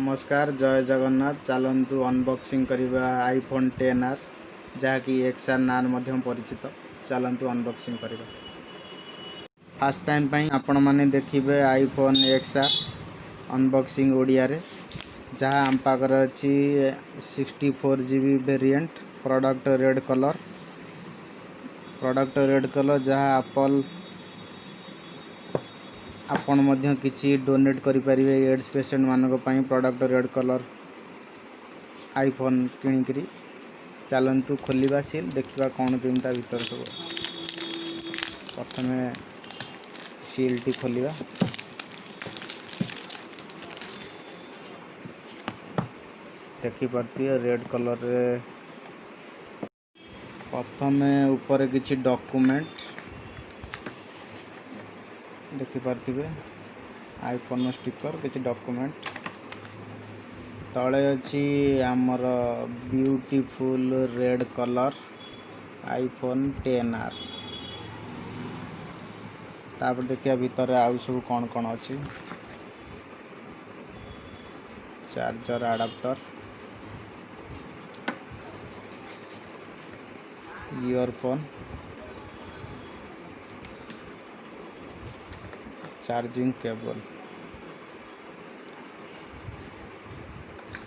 नमस्कार जय जगन्नाथ। चलतु अनबॉक्सिंग करवा आईफोन 10R जहाँकि XR नाम मध्यम परिचित। चलतु अनबॉक्सिंग करवा। फास्ट टाइम पाई आपण माने देखिबे आईफोन XR अनबॉक्सिंग ओडिया रे, जहाँ आम पाखर अच्छी 64GB variant. Product red colour जहाँ एप्पल आपण मध्य किसी डोनेट करि परिबे एड्स पेशेंट मानक पई। प्रोडक्ट रेड कलर आईफोन किणिकरी चलतु खोलिबा सील देखिबा कौन केमता भीतर सब प्रथमे सील टी खोलिबा। देखि पारती रेड कलर रे प्रथमे ऊपर किछि डॉक्यूमेंट देखि पारथिबे। आईफोन स्टिकर किछि डॉक्यूमेंट तळे अछि हमर beautiful red colour iPhone 10R। तापर देखिया भीतर आउ सब कौन कौन अछि। Charger adapter, earphone, charging cable.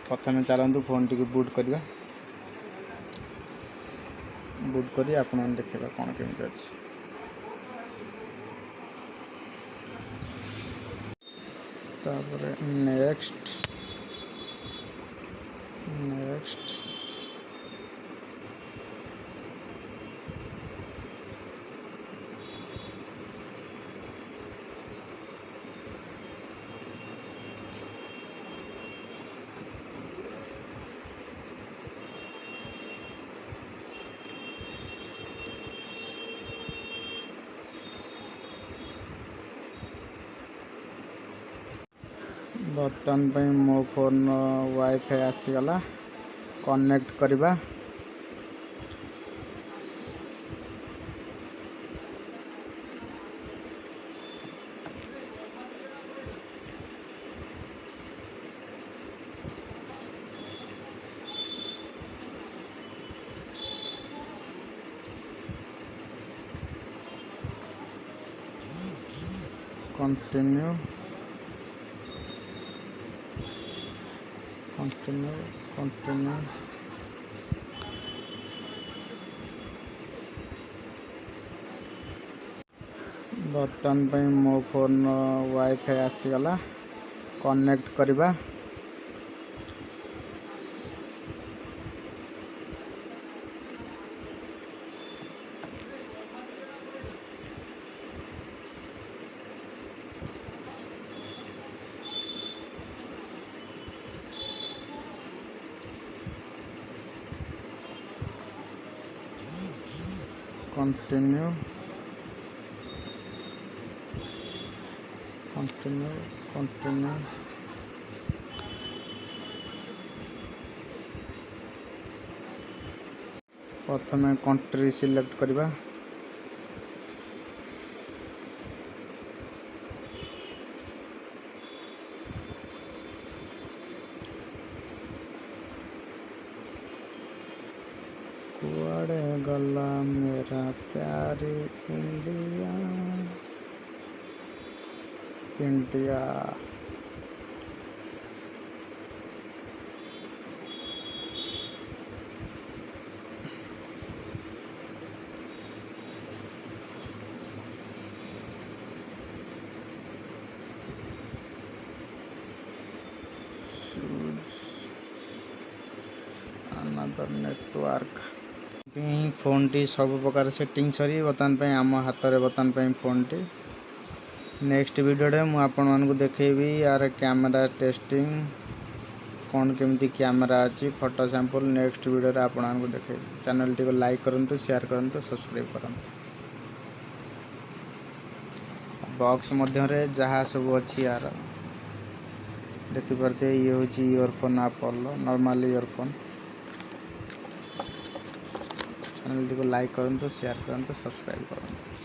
प्रथमे चलतु फोन टी बूट करवा। बूट करी आपण देखिबा कौन केमती अछि। तापर नेक्स्ट बर्तन पे मो फोन वाईफाई आसीगला कनेक्ट करवा। कंटिन्यू बर्तन पे मो फोन वाईफाई आसीगला कनेक्ट करवा। कंटिन्यू प्रथमे कंट्री सिलेक्ट करवा। कुआड़े गला मेरा प्यारी India. Another network phone T सब प्रकार सेटिंग सरी बर्तमान पे आम हाथ में बर्तमान पे फोन टी। नेक्स्ट वीडियो मु आपण मानकु देखेबी यार कैमरा टेस्टिंग कौन केमती कैमरा अच्छी फोटो सैंपल। नेक्स्ट वीडियो रे आपण मानकु देखेबी। चैनल टी को लाइक करंतु, शेयर करंतु, सब्सक्राइब करंतु। बॉक्स मध्य रे जहाँ सब अच्छी यार देखि पारते। ये होची earphone Apple normal earphone. Channel T को लाइक करंतु, शेयर करंतु, सब्सक्राइब करंतु।